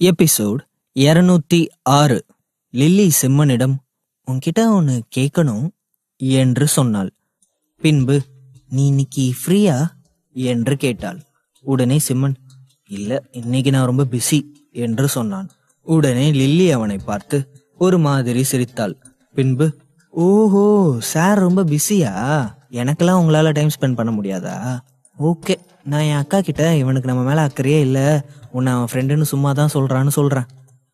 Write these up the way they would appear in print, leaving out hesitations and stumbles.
Episode 206. Lily சிம்மனிடம் உன்கிட்ட ஒன்று கேட்கணும் என்று சொன்னாள். பின்பு நீ இன்னைக்கு ஃப்ரீயா என்று கேட்டாள். உடனே சிம்மன் இல்லை, இன்னைக்கு நான் ரொம்ப பிஸி என்று சொன்னான். உடனே லில்லி அவனை பார்த்து ஒரு மாதிரி சிரித்தாள். பின்பு ஓஹோ, சார் ரொம்ப பிஸியா, எனக்கெல்லாம் உங்களால் டைம் ஸ்பெண்ட் பண்ண முடியாதா? ஓகே, நான் என் அக்கா கிட்ட இவனுக்கு நம்ம மேலே அக்கறையே இல்லை, உன்னை அவன் ஃப்ரெண்டுன்னு சும்மா தான் சொல்கிறேன்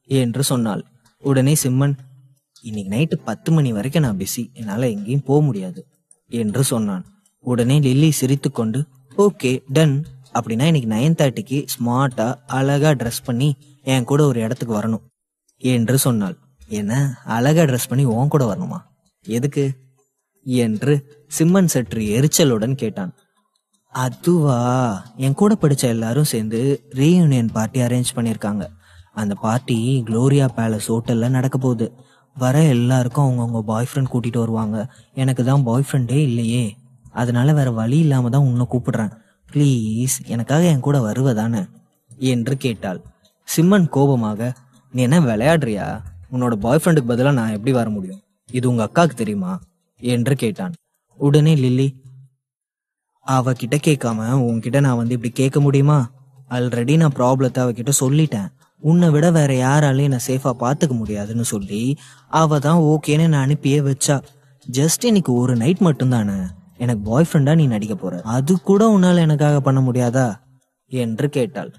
என்று சொன்னாள். உடனே சிம்மன் இன்னைக்கு நைட்டு 10 மணி வரைக்கும் நான் பிஸி, என்னால் எங்கேயும் போக முடியாது என்று சொன்னான். உடனே லில்லி சிரித்து கொண்டு ஓகே டன், அப்படின்னா இன்னைக்கு 9:30க்கு ஸ்மார்ட்டாக அழகாக ட்ரெஸ் பண்ணி என் கூட ஒரு இடத்துக்கு வரணும் என்று சொன்னாள். என்ன அழகாக ட்ரெஸ் பண்ணி உன் கூட வரணுமா, எதுக்கு என்று சிம்மன் சற்று எரிச்சலுடன் கேட்டான். அதுவா, என் கூட படித்த எல்லாரும் சேர்ந்து ரீயூனியன் பார்ட்டி அரேஞ்ச் பண்ணியிருக்காங்க. அந்த பார்ட்டி க்ளோரியா பேலஸ் ஹோட்டலில் நடக்க போகுது. வர எல்லாருக்கும் அவங்கவுங்க பாய் ஃப்ரெண்ட் கூட்டிகிட்டு வருவாங்க. எனக்கு தான் பாய் ஃப்ரெண்டே இல்லையே, அதனால வேற வழி இல்லாமல் தான் உன்னை கூப்பிடுறேன். ப்ளீஸ் எனக்காக என் கூட வருவதானே என்று கேட்டாள். சிம்மன் கோபமாக நீ என்ன விளையாடுறியா, உன்னோட பாய் ஃப்ரெண்டுக்கு பதிலாக நான் எப்படி வர முடியும், இது உங்கள் அக்காவுக்கு தெரியுமா என்று கேட்டான். உடனே லில்லி அவகிட்ட கேட்காம உன்கிட்ட நான் வந்து இப்படி கேட்க முடியுமா? ஆல்ரெடி நான் ப்ராப்ளத்தை அவகிட்ட சொல்லிட்டேன். உன்னை விட வேற யாராலையும் நான் சேஃபாக பார்த்துக்க முடியாதுன்னு சொல்லி அவ தான் ஓகேன்னு நான் அனுப்பியே வச்சா. ஜஸ்ட் இன்னைக்கு ஒரு நைட் மட்டும்தானே எனக்கு பாய் ஃப்ரெண்டா நீ நடிக்க போற, அது கூட உன்னால் எனக்காக பண்ண முடியாதா என்று கேட்டாள்.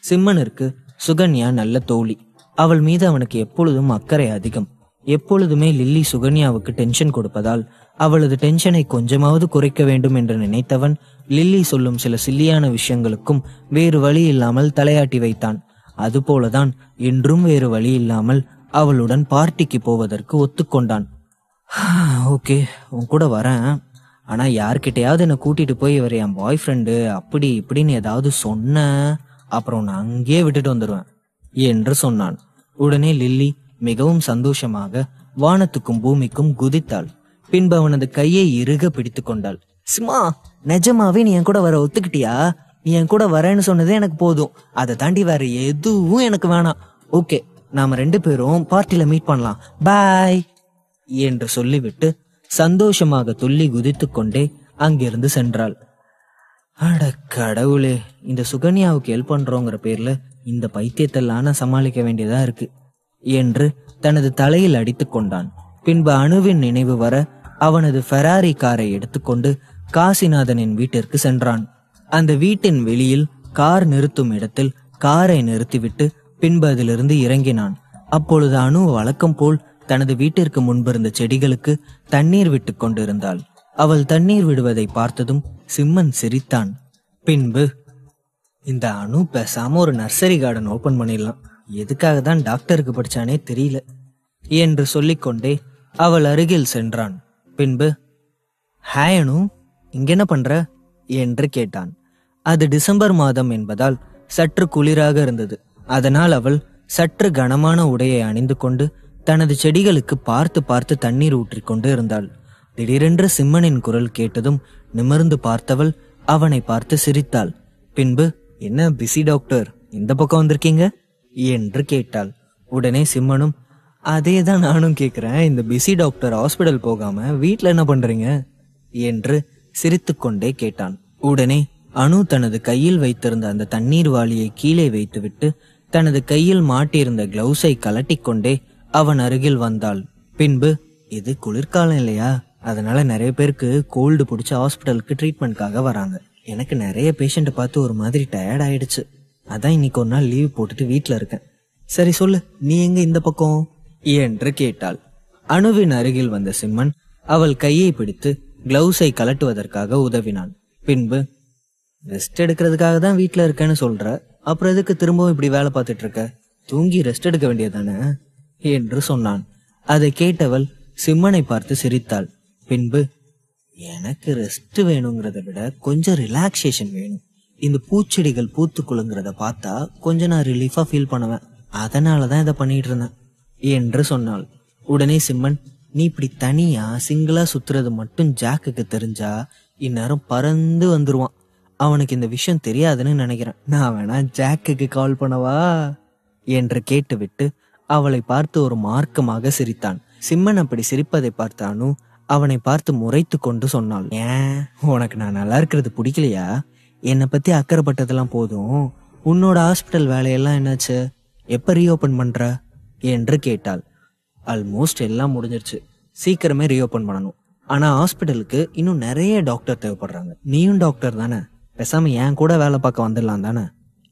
சிம்மனிற்கு சுகன்யா நல்ல தோழி. அவள் மீது அவனுக்கு எப்பொழுதும் அக்கறை அதிகம். எப்பொழுதுமே லில்லி சுகன்யாவுக்கு டென்ஷன் கொடுப்பதால் அவளது டென்ஷனை கொஞ்சமாவது குறைக்க வேண்டும் என்று நினைத்தவன் லில்லி சொல்லும் சில சில்லியான விஷயங்களுக்கும் வேறு வழி இல்லாமல் தலையாட்டி வைத்தான். அதுபோலதான் இன்றும் வேறு வழி இல்லாமல் அவளுடன் பார்ட்டிக்கு போவதற்கு ஒத்துக்கொண்டான். ஓகே, உன் கூட வரேன், ஆனா யார்கிட்டையாவது என்னை கூட்டிட்டு போய் இவர் என் பாய் ஃப்ரெண்டு அப்படி இப்படின்னு ஏதாவது சொன்ன அப்புறம் நான் அங்கேயே விட்டுட்டு வந்துடுவேன் என்று சொன்னான். உடனே லில்லி மிகவும் சந்தோஷமாக வானத்துக்கும் பூமிக்கும் குதித்தாள். பின்பு அவனது கையை இறுக பிடித்து கொண்டாள். சிம்மா, நிஜமாவே நீ என் கூட வர ஒத்துக்கிட்டியா? நீ என் கூட வரேன்னு சொன்னதே எனக்கு போதும், அதை தாண்டி வேற எதுவும் எனக்கு வேணாம். ஓகே, நாம 2 பேரும் பார்ட்டியில மீட் பண்ணலாம், பாய் என்று சொல்லிவிட்டு சந்தோஷமாக துள்ளி குதித்து கொண்டே அங்கிருந்து சென்றாள். அட கடவுளே, இந்த சுகன்யாவுக்கு ஹெல்ப் பண்றோங்கிற பேர்ல இந்த பைத்தியத்தெல்லாம் சமாளிக்க வேண்டியதா இருக்கு என்று தனது தலையில் அடித்து கொண்டான். பின்பு அணுவின் நினைவு வர அவனது ஃபெராரி காரை எடுத்துக்கொண்டு காசிநாதனின் வீட்டிற்கு சென்றான். அந்த வீட்டின் வெளியில் கார் நிறுத்தும் இடத்தில் காரை நிறுத்திவிட்டு பின்பு அதிலிருந்து இறங்கினான். அப்பொழுது அணு வழக்கம் போல் தனது வீட்டிற்கு முன்பிருந்த செடிகளுக்கு தண்ணீர் விட்டு கொண்டிருந்தாள். அவள் தண்ணீர் விடுவதை பார்த்ததும் சிம்மன் சிரித்தான். பின்பு இந்த அணு பேசாம ஒரு நர்சரி கார்டன் ஓபன் பண்ணிடலாம், எதுக்காக தான் டாக்டருக்கு படிச்சானே தெரியல என்று சொல்லிக்கொண்டே அவள் அருகில் சென்றான். பின்பு ஹாய் அணு, இங்க என்ன பண்ற என்று கேட்டான். அது டிசம்பர் மாதம் என்பதால் சற்று குளிராக இருந்தது. அதனால் அவள் சற்று கனமான உடையை அணிந்து கொண்டு தனது செடிகளுக்கு பார்த்து பார்த்து தண்ணீர் ஊற்றி கொண்டு இருந்தாள். திடீரென்று சிம்மனின் குரல் கேட்டதும் நிமிர்ந்து பார்த்தவள் அவனை பார்த்து சிரித்தாள். பின்பு என்ன பிஸி டாக்டர், இந்த பக்கம் வந்திருக்கீங்க என்று கேட்டாள். உடனே சிம்மனும் அதே தான் நானும் கேட்குறேன், இந்த பிஸி டாக்டர் ஹாஸ்பிட்டல் போகாம வீட்டில் என்ன பண்றீங்க என்று சிரித்து கொண்டே கேட்டான். உடனே அணு தனது கையில் வைத்திருந்த அந்த தண்ணீர் வாளியை கீழே வைத்துவிட்டு தனது கையில் மாட்டியிருந்த கிளவுஸை கலட்டி கொண்டே அவன் அருகில் வந்தாள். பின்பு இது குளிர்காலம் இல்லையா, அதனால நிறைய பேருக்கு கோல்டு பிடிச்சி ஹாஸ்பிட்டலுக்கு ட்ரீட்மெண்ட்காக வராங்க. எனக்கு நிறைய பேஷண்ட்டை பார்த்து ஒரு மாதிரி டயர்ட் ஆயிடுச்சு, அதான் இன்னைக்கு ஒரு நாள் லீவ் போட்டுட்டு வீட்டில் இருக்கேன். சரி சொல்லு, நீ எங்க இந்த பக்கம் என்று கேட்டாள். அணுவின் அருகில் வந்த சிம்மன் அவள் கையை பிடித்து கிளவுஸை கலட்டுவதற்காக உதவினான். பின்பு ரெஸ்ட் எடுக்கிறதுக்காக தான் வீட்டில் இருக்கேன்னு சொல்ற, அப்புறம் எதுக்கு திரும்பவும் இப்படி வேலை பார்த்துட்டு இருக்க, தூங்கி ரெஸ்ட் எடுக்க வேண்டியதானே என்று சொன்னான். அதை கேட்டவள் சிம்மனை பார்த்து சிரித்தாள். பின்பு எனக்கு ரெஸ்ட் வேணுங்கிறத விட கொஞ்சம் ரிலாக்ஸேஷன் வேணும், இந்த பூச்செடிகள் பூத்து குலுங்கிறத பார்த்தா கொஞ்சம் நான் ரிலீஃபா ஃபீல் பண்ணுவேன், அதனாலதான் இதை பண்ணிட்டு இருந்தேன் என்று சொன்னாள். உடனே சிம்மன் நீ இப்படி தனியா சிங்கிளா சுத்துறது மட்டும் ஜாக்குக்கு தெரிஞ்சா இந்நேரம் பறந்து வந்துருவான், அவனுக்கு இந்த விஷயம் தெரியாதுன்னு நினைக்கிறேன், நான் வேணா ஜாக்குக்கு கால் பண்ணவா என்று கேட்டுவிட்டு அவளை பார்த்து ஒரு மார்க்கமாக சிரித்தான். சிம்மன் அப்படி சிரிப்பதை பார்த்த அனு அவனை பார்த்து முறைத்து கொண்டு சொன்னாள், ஏன் உனக்கு நான் நல்லா இருக்கிறது பிடிக்கலையா? என்னை பத்தி அக்கறைப்பட்டதெல்லாம் போதும், உன்னோட ஹாஸ்பிட்டல் வேலையெல்லாம் என்னாச்சு, எப்ப ரீஓபன் பண்ற என்று கேட்டாள். ஆல்மோஸ்ட் எல்லாம் முடிஞ்சிருச்சு, சீக்கிரமே ரீஓபன் பண்ணணும். ஆனா ஹாஸ்பிட்டலுக்கு இன்னும் நிறைய டாக்டர் தேவைப்படுறாங்க. நீயும் டாக்டர் தானே, பேசாம என் கூட வேலை பார்க்க வந்துடலாம் தானே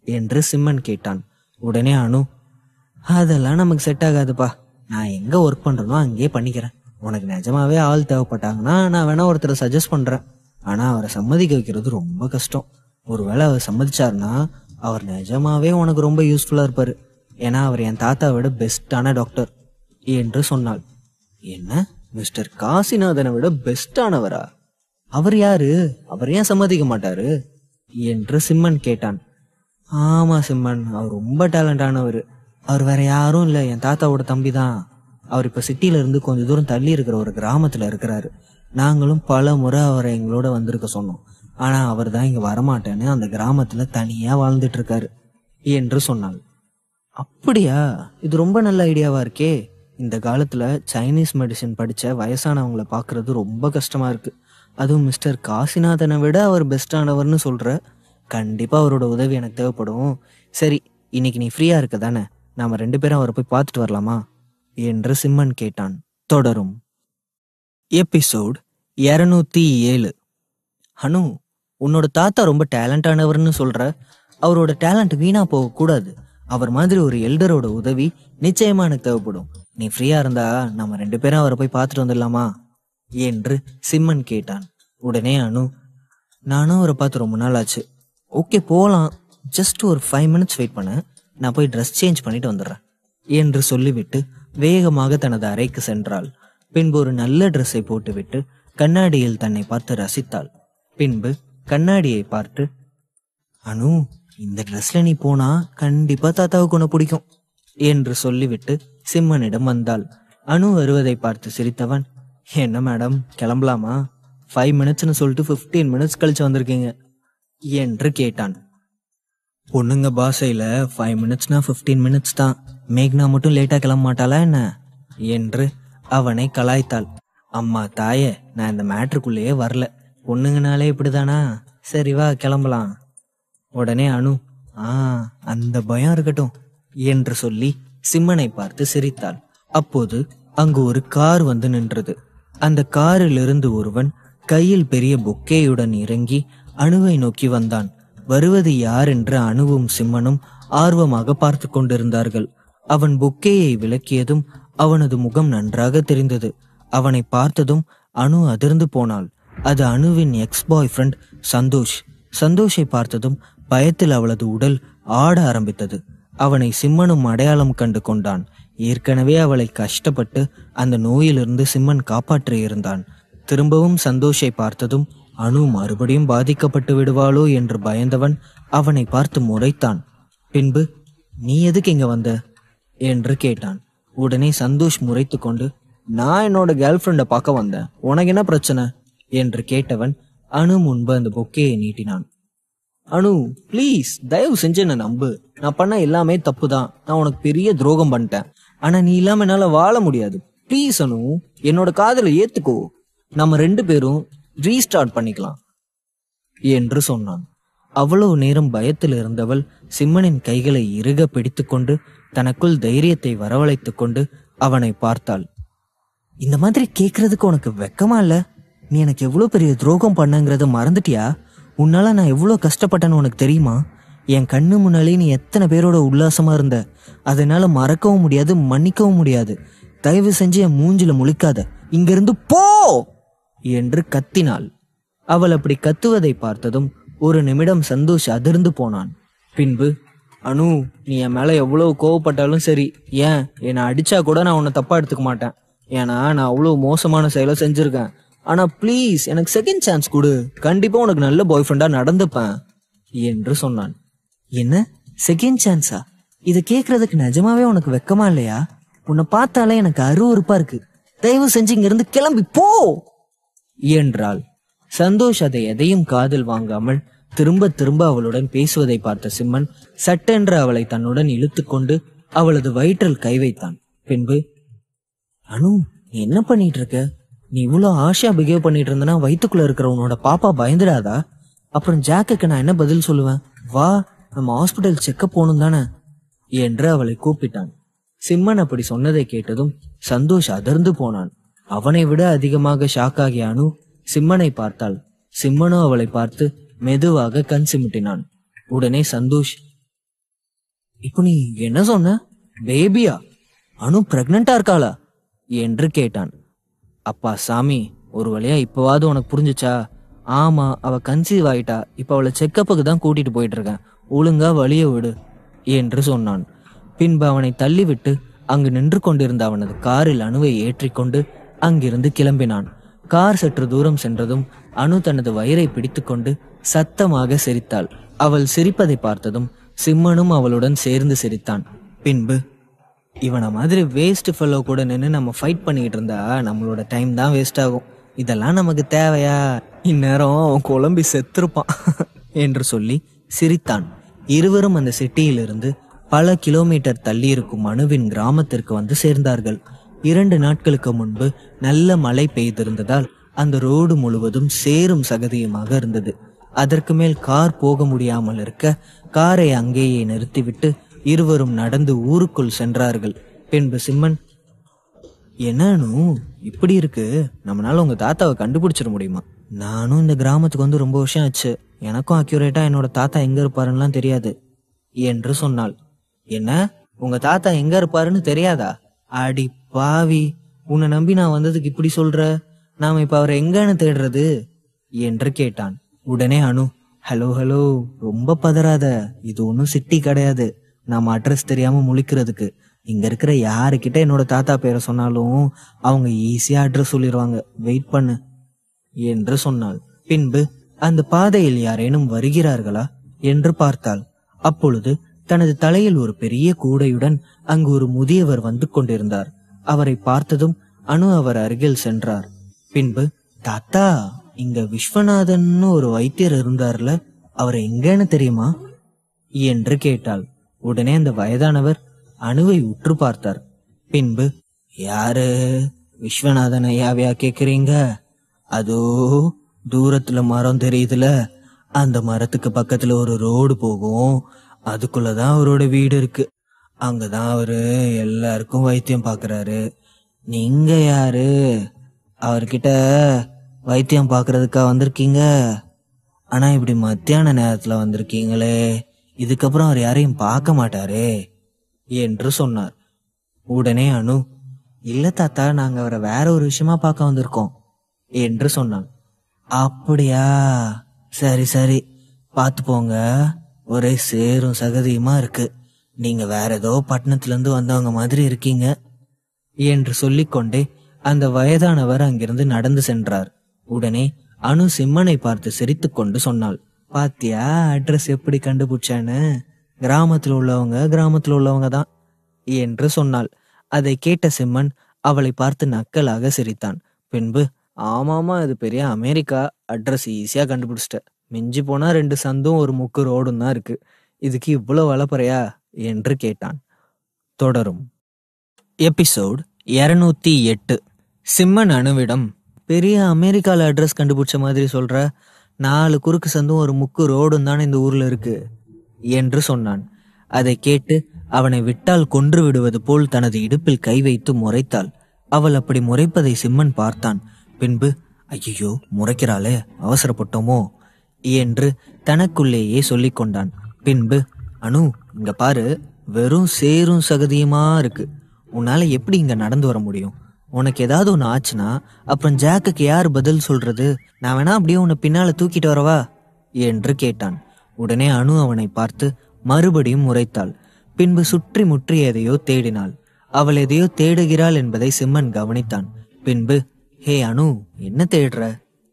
என்று சிம்மன் கேட்டான். உடனே அனு, அதெல்லாம் நமக்கு செட் ஆகாதுப்பா, நான் எங்க ஒர்க் பண்றேனோ அங்கேயே பண்ணிக்கிறேன். உனக்கு நிஜமாவே ஆள் தேவைப்பட்டாங்கன்னா நான் வேணா ஒருத்தரை சஜஸ்ட் பண்றேன். ஆனா அவரை சம்மதிக்க வைக்கிறது ரொம்ப கஷ்டம். ஒருவேளை அவர் சம்மதிச்சாருன்னா அவர் நிஜமாவே உனக்கு ரொம்ப யூஸ்ஃபுல்லா இருப்பாரு. ஏன்னா அவர் என் தாத்தா விட பெஸ்டான டாக்டர் என்று சொன்னாள். என்ன, மிஸ்டர் காசிநாதனை விட பெஸ்டானவரா? அவர் யாரு? அவர் ஏன் சம்மதிக்க மாட்டாரு என்று சிம்மன் கேட்டான். ஆமா சிம்மன், அவர் ரொம்ப டேலண்டானவர். அவர் வேற யாரும் இல்ல, என் தாத்தாவோட தம்பி தான். அவர் இப்ப சிட்டில இருந்து கொஞ்ச தூரம் தள்ளி இருக்கிற ஒரு கிராமத்துல இருக்கிறாரு. நாங்களும் பல முறை அவரை எங்களோட வந்திருக்க சொன்னோம். ஆனா அவர் தான் இங்க வரமாட்டேன்னு அந்த கிராமத்துல தனியா வாழ்ந்துட்டு இருக்காரு என்று சொன்னாள். அப்படியா, இது ரொம்ப நல்ல ஐடியாவா இருக்கே. இந்த காலத்துல சைனீஸ் மெடிசின் படிச்ச வயசானவங்களை பாக்குறது ரொம்ப கஷ்டமா இருக்கு. அதுவும் மிஸ்டர் காசிநாதனை விட அவர் பெஸ்டானவர்னு சொல்ற. கண்டிப்பா அவரோட உதவி எனக்கு தேவைப்படும். சரி, இன்னைக்கு நீ ஃப்ரீயா இருக்க தானே, நாம 2 பேரும் அவரை போய் பார்த்துட்டு வரலாமா என்று சிம்மன் கேட்டான். தொடரும். எபிசோட் 207. அனு, உன்னோட தாத்தா ரொம்ப டேலண்டானவர்னு சொல்ற. அவரோட டேலண்ட் வீணா போக கூடாது. அவர் மாதிரி ஒரு எல்டரோட உதவி நிச்சயமா எனக்கு தேவைப்படும். நீ ஃப்ரீயா இருந்தா நம்ம 2 பேரும் அவரை போய் பார்த்துட்டு வந்துடலாமா என்று சிம்மன் கேட்டான். உடனே அனு, நானும் அவரை பார்த்து ரொம்ப நாள் ஆச்சு. ஓகே போலாம், ஜஸ்ட் ஒரு 5 மினிட்ஸ் வெயிட் பண்ண, நான் போய் ட்ரெஸ் சேஞ்ச் பண்ணிட்டு வந்துடுறேன் என்று சொல்லிவிட்டு வேகமாக தனது அறைக்கு சென்றாள். பின்பு ஒரு நல்ல ட்ரெஸ்ஸை போட்டுவிட்டு கண்ணாடியில் தன்னை பார்த்து ரசித்தாள். பின்பு கண்ணாடியை பார்த்து, அனு, இந்த ட்ரெஸ்ல நீ போனா கண்டிப்பா தாத்தாவுக்கு உன்னை பிடிக்கும் என்று சொல்லிவிட்டு சிம்மனிடம் வந்தாள். அனு வருவதை பார்த்து சிரித்தவன், என்ன மேடம் கிளம்பலாமா? 5 மினிட்ஸ்னு சொல்லிட்டு 15 மினிட்ஸ் கழிச்சு வந்திருக்கீங்க என்று கேட்டான். பொண்ணுங்க பாஷையில 5 மினிட்ஸ்னா 15 மினிட்ஸ் தான். மேக்னா மட்டும் லேட்டா கிளம்ப மாட்டாளா என்ன என்று அவனை கலாய்த்தாள். அம்மா தாயே, நான் இந்த மேட்ருக்குள்ளேயே வரல. பொண்ணுங்கனாலே இப்படிதானா? சரி வா கிளம்பலாம். உடனே அனு, அந்த பயம் இருக்கட்டும் என்று சொல்லி சிம்மனை பார்த்து சிரித்தாள். அப்போது அங்கு ஒரு கார் வந்து நின்றது. அந்த காரில் இருந்து ஒருவன் கையில் பெரிய பொக்கேயுடன் இறங்கி அணுவை நோக்கி வந்தான். வருவது யார் என்று அணுவும் சிம்மனும் ஆர்வமாக பார்த்து கொண்டிருந்தார்கள். அவன் பொக்கேயை விலக்கியதும் அவனது முகம் நன்றாக தெரிந்தது. அவனை பார்த்ததும் அனு அதிர்ந்து போனாள். அது அணுவின் எக்ஸ் பாய் ஃப்ரெண்ட் சந்தோஷ். சந்தோஷை பார்த்ததும் பயத்தில் அவளது உடல் ஆட ஆரம்பித்தது. அவனை சிம்மனும் அடையாளம் கண்டு கொண்டான். ஏற்கனவே அவளை கஷ்டப்பட்டு அந்த நோயிலிருந்து சிம்மன் காப்பாற்றி இருந்தான். திரும்பவும் சந்தோஷை பார்த்ததும் அனு மறுபடியும் பாதிக்கப்பட்டு விடுவாளோ என்று பயந்தவன் அவனை பார்த்து முறைத்தான். பின்பு, நீ எதுக்கு இங்க வந்த என்று கேட்டான். உடனே சந்தோஷ் முறைத்து கொண்டு, நான் என்னோட கேர்ள் ஃப்ரெண்டை பார்க்க வந்தேன், உனக்கு என்ன பிரச்சனை என்று கேட்டவன் அனு முன்பு அந்த பொக்கையை நீட்டினான். அனு ப்ளீஸ், தயவு செஞ்சு என்ன நம்பு. நான் பண்ண எல்லாமே தப்பு தான். நான் உனக்கு பெரிய துரோகம் பண்ணிட்டேன். ஆனா நீ இல்லாம என்னால வாழ முடியாது. ப்ளீஸ் அனு, என்னோட காதலை ஏத்துக்கோ. நம்ம 2 பேரும் ரீஸ்டார்ட் பண்ணிக்கலாம் என்று சொன்னான். அவ்வளவு நேரம் பயத்தில் இருந்தவள் சிம்மனின் கைகளை இறுக பிடித்து கொண்டு தனக்குள் தைரியத்தை வரவழைத்துக் கொண்டு அவனை பார்த்தாள். இந்த மாதிரி கேக்குறதுக்கு உனக்கு வெக்கமா இல்ல? நீ எனக்கு எவ்வளவு பெரிய துரோகம் பண்ணங்கிறத மறந்துட்டியா? உன்னால நான் எவ்வளவு கஷ்டப்பட்டேன்னு உனக்கு தெரியுமா? என் கண்ணு முன்னாலே நீ எத்தனை பேரோட உல்லாசமா இருந்த. அதனால மறக்கவும் முடியாது, மன்னிக்கவும் முடியாது. தயவு செஞ்சு என் மூஞ்சில முழிக்காத, இங்கிருந்து போ என்று கத்தினாள். அவள் அப்படி கத்துவதை பார்த்ததும் ஒரு நிமிடம் சந்தோஷ் அதிர்ந்து போனான். பின்பு, அனு, நீ என் மேல எவ்வளவு கோவப்பட்டாலும் சரி, ஏன் என்னை அடிச்சா கூட நான் உன்னை தப்பா எடுத்துக்க மாட்டேன். ஏன்னா நான் அவ்வளவு மோசமான செயலை செஞ்சிருக்கேன். ஆனா ப்ளீஸ் எனக்கு செகண்ட் சான்ஸ் கொடு. கண்டிப்பா உனக்கு நல்ல பாய் ஃப்ரெண்டா நடந்துப்பேன் என்று சொன்னான். என்ன செகண்ட் சான்ஸா? இதை கேட்கறதுக்கு நிஜமாவே உனக்கு வெக்கமா இல்லையா? உன்னை பார்த்தாலே எனக்கு அருவருப்பா இருக்கு. தயவு செஞ்சு இங்க இருந்து கிளம்பி போ என்றாள். சந்தோஷ் அதை எதையும் காதில் வாங்காமல் திரும்ப திரும்ப அவளுடன் பேசுவதை பார்த்த சிம்மன் சட்டென்று அவளை தன்னுடன் இழுத்து கொண்டு அவளது வயிற்றில் கை வைத்தான். பின்பு, அனு, நீ என்ன பண்ணிட்டு இருக்க? நீ இவ்வளவு ஆஷா பிஹேவ் பண்ணிட்டு இருந்தனா வயிற்றுக்குள்ள இருக்கிற உன்னோட பாப்பா பயந்துடாதா? அப்புறம் ஜாக்குக்கு நான் என்ன பதில் சொல்லுவேன்? வா, நம்ம ஹாஸ்பிட்டல் செக்கப் போகணும் தானே என்று அவளை கூப்பிட்டான். சிம்மன் அப்படி சொன்னதை கேட்டதும் சந்தோஷ் அதிர்ந்து போனான். அவனை விட அதிகமாக ஷாக் ஆகிய அனு சிம்மனை பார்த்தாள். சிம்மனோ அவளை பார்த்து மெதுவாக கண் சிமிட்டினான். உடனே சந்தோஷ், இப்போ நீ என்ன சொன்ன? பேபியா? அனு பிரெக்னண்டா இருக்காளா என்று கேட்டான். அப்பா சாமி, ஒரு வழியா இப்பவாவது உனக்கு புரிஞ்சுச்சா? ஆமா, அவ கன்சீவ் ஆயிட்டா. இப்ப அவளை செக்கப்புக்கு தான் கூட்டிட்டு போயிட்டு இருக்கேன். ஒழுங்கா வழிய விடு என்று சொன்னான். பின்பு அவனை தள்ளிவிட்டு அங்கு நின்று கொண்டிருந்த அவனது காரில் அணுவை ஏற்றிக்கொண்டு அங்கிருந்து கிளம்பினான். கார் சற்று தூரம் சென்றதும் அனு தனது வயிறை பிடித்துக்கொண்டு சத்தமாக சிரித்தாள். அவள் சிரிப்பதை பார்த்ததும் சிம்மனும் அவளுடன் சேர்ந்து சிரித்தான். பின்பு, இவனை மாதிரி வேஸ்ட் ஃபெல்லோ கூட நின்று நம்ம ஃபைட் பண்ணிக்கிட்டு இருந்தா நம்மளோட டைம் தான் வேஸ்ட் ஆகும். இதெல்லாம் நமக்கு தேவையா? இந்நேரம் அவன் குழம்பி செத்துருப்பான் என்று சொல்லி சிரித்தான். இருவரும் அந்த சிட்டியிலிருந்து பல கிலோமீட்டர் தள்ளி இருக்கும் அணுவின் கிராமத்திற்கு வந்து சேர்ந்தார்கள். 2 நாட்களுக்கு முன்பு நல்ல மழை பெய்திருந்ததால் அந்த ரோடு முழுவதும் சேரும் சகதியுமாக இருந்தது. அதற்கு மேல் கார் போக முடியாமல் இருக்க காரை அங்கேயே நிறுத்திவிட்டு இருவரும் நடந்து ஊருக்குள் சென்றார்கள். பின்பு சிம்மன், என்னன்னு இப்படி இருக்கு? நம்மளால உங்க தாத்தாவை கண்டுபிடிச்சிட முடியுமா? நானும் இந்த கிராமத்துக்கு வந்து ரொம்ப வருஷம் ஆச்சு. எனக்கும் அக்யூரேட்டா என்னோட தாத்தா எங்க இருப்பாருன்னு தெரியாது என்று சொன்னாள். என்ன, உங்க தாத்தா எங்க இருப்பாருன்னு தெரியாதா? அடி பாவி, உன்னை நம்பி நான் வந்ததுக்கு இப்படி சொல்ற. நாம இப்ப அவரை எங்கன்னு தேடுறது என்று கேட்டான். உடனே அனு, ஹலோ ஹலோ, ரொம்ப பதறாத. இது ஒன்னும் சிட்டி கிடையாது. நாம அட்ரஸ் தெரியாம முழிக்கிறதுக்கு. இங்க இருக்கிற யாருக்கிட்ட என்னோட தாத்தா பேரை சொன்னாலும் அவங்க ஈஸியா அட்ரஸ் சொல்லிடுவாங்க. வெயிட் பண்ணு என்று சொன்னாள். பின்பு அந்த பாதையில் யாரேனும் வருகிறார்களா என்று பார்த்தாள். அப்பொழுது தனது தலையில் ஒரு பெரிய கூடையுடன் அங்கு ஒரு முதியவர் வந்து கொண்டிருந்தார். அவரை பார்த்ததும் அனு அவர் அருகில் சென்றார். பின்பு, தாத்தா, இங்க விஸ்வநாதன் ஒரு வைத்தியர் இருந்தார்ல, அவர் எங்கன்னு தெரியுமா என்று கேட்டாள். உடனே அந்த வயதானவர் அணுவை உற்று பார்த்தார். பின்பு, யாரு? விஸ்வநாதன் ஐயாவையா கேக்குறீங்க? அதோ தூரத்துல மரம் தெரியுதுல, அந்த மரத்துக்கு பக்கத்துல ஒரு ரோடு போகும். அதுக்குள்ளதான் அவரோட வீடு இருக்கு. அங்கதான் அவரு எல்லாருக்கும் வைத்தியம் பாக்குறாரு. நீங்க யாரு? அவர்கிட்ட வைத்தியம் பாக்குறதுக்கா வந்திருக்கீங்க? ஆனா இப்படி மத்தியான நேரத்துல வந்திருக்கீங்களே, இதுக்கப்புறம் அவர் யாரையும் பார்க்க மாட்டாரே என்று சொன்னார். உடனே அனு, இல்ல தாத்தா, நாங்க அவரை வேற ஒரு விஷயமா பார்க்க வந்திருக்கோம் என்று சொன்னான். அப்படியா, சரி சரி, பார்த்து போங்க. ஒரே சேரும் சகதியுமா இருக்கு. நீங்க வேற ஏதோ பட்டணத்துல இருந்து வந்தவங்க மாதிரி இருக்கீங்க என்று சொல்லிக்கொண்டே அந்த வயதானவர் அங்கிருந்து நடந்து சென்றார். உடனே அனு சிம்மனை பார்த்து சிரித்து கொண்டு சொன்னாள், பாத்தியா அட்ரஸ் எப்படி கண்டுபிடிச்சான்னு? கிராமத்துல உள்ளவங்க தான் என்று சொன்னாள். அதை கேட்ட சிம்மன் அவளை பார்த்து நக்கலாக சிரித்தான். பின்பு, ஆமாமா, இது பெரிய அமெரிக்கா, அட்ரஸ் ஈஸியா கண்டுபிடிச்சிட்ட. மிஞ்சி போனா 2 சந்தும் ஒரு முக்கு ரோடும் தான் இருக்கு. இதுக்கு இவ்வளவு வளப்பறையா என்று கேட்டான். தொடரும். எபிசோட் 208. சிம்மன் அணுவிடம், பெரிய அமெரிக்கால அட்ரஸ் கண்டுபிடிச்ச மாதிரி சொல்ற, 4 குறுக்கு சந்தும் ஒரு முக்கு ரோடும் தானே இந்த ஊர்ல இருக்கு என்று சொன்னான். அதை கேட்டு அவனை விட்டால் கொன்று விடுவது போல் தனது இடுப்பில் கை வைத்து முறைத்தாள். அவள் அப்படி முறைப்பதை சிம்மன் பார்த்தான். பின்பு, ஐயோ முறைக்கிறாளே, அவசரப்பட்டோமோ என்று தனக்குள்ளேயே சொல்லிக் கொண்டான். பின்பு, அனு, இங்க பாரு, வெறும் சேரும் சகதியுமா இருக்கு. உன்னால எப்படி இங்க நடந்து வர முடியும்? உனக்கு ஏதாவது ஒன்று ஆச்சுன்னா அப்புறம் ஜாக்குக்கு யார் பதில் சொல்றது? நான் வேணா அப்படியே உன்னை பின்னால தூக்கிட்டு வரவா என்று கேட்டான். உடனே அனு அவனை பார்த்து மறுபடியும் முறைத்தாள். பின்பு சுற்றி முற்றி எதையோ தேடினாள். அவள் எதையோ தேடுகிறாள் என்பதை சிம்மன் கவனித்தான். பின்பு, ஹே அனு, என்ன தேடுற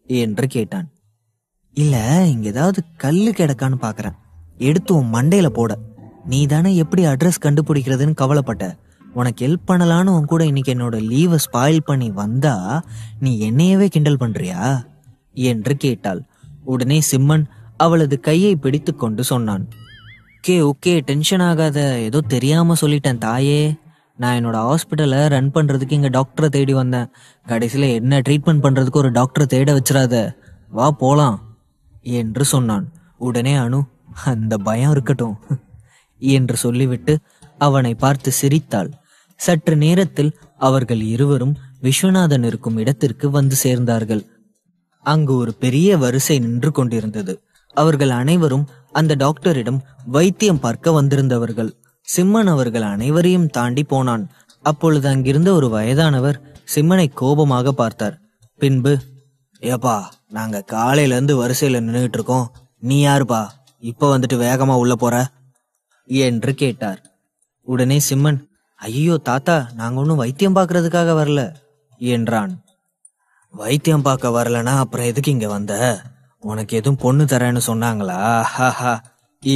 என்று கேட்டான். இல்ல, இங்க ஏதாவது கல்லு கிடக்கான்னு பாக்குறேன், எடுத்து உன் மண்டையில போட. நீ தானே எப்படி அட்ரஸ் கண்டுபிடிக்கிறதுன்னு கவலைப்பட்ட. உனக்கு ஹெல்ப் பண்ணலான்னு உன் கூட இன்னைக்கு என்னோட லீவை ஸ்பாயில் பண்ணி வந்தா நீ என்னையவே கிண்டல் பண்றியா என்று கேட்டாள். உடனே சிம்மன் அவளது கையை பிடித்து கொண்டு சொன்னான், ஓகே ஓகே, டென்ஷன் ஆகாத, ஏதோ தெரியாம சொல்லிட்டேன் தாயே. நான் என்னோட ஹாஸ்பிட்டலை ரன் பண்றதுக்கு இங்க டாக்டரை தேடி வந்தேன். கடைசியில என்ன ட்ரீட்மெண்ட் பண்றதுக்கு ஒரு டாக்டரை தேட வச்சிடாத, வா போலாம் என்று சொன்னான். உடனே அனு, அந்த பயம் இருக்கட்டும் என்று சொல்லிவிட்டு அவனை பார்த்து சிரித்தாள். சற்று நேரத்தில் அவர்கள் இருவரும் விஸ்வநாதன் இருக்கும் இடத்திற்கு வந்து சேர்ந்தார்கள். அங்கு ஒரு பெரிய வரிசை நின்று கொண்டிருந்தது. அவர்கள் அனைவரும் அந்த டாக்டரிடம் வைத்தியம் பார்க்க வந்திருந்தவர்கள். சிம்மன் அவர்கள் அனைவரையும் தாண்டி போனான். அப்பொழுது அங்கிருந்த ஒரு வயதானவர் சிம்மனை கோபமாக பார்த்தார். பின்பு, ஏப்பா, நாங்க காலையில இருந்து வரிசையில நின்றுட்டு இருக்கோம், நீ யாருப்பா இப்ப வந்துட்டு வேகமா உள்ள போற என்று கேட்டார். உடனே சிம்மன், ஐயோ தாத்தா, நாங்க ஒன்னும் வைத்தியம் பார்க்கறதுக்காக வரல என்றான். வைத்தியம் பார்க்க வரலனா அப்புறம் எதுக்கு இங்க வந்த? உனக்கு எதுவும் பொண்ணு தரேன்னு சொன்னாங்களா ஹாஹா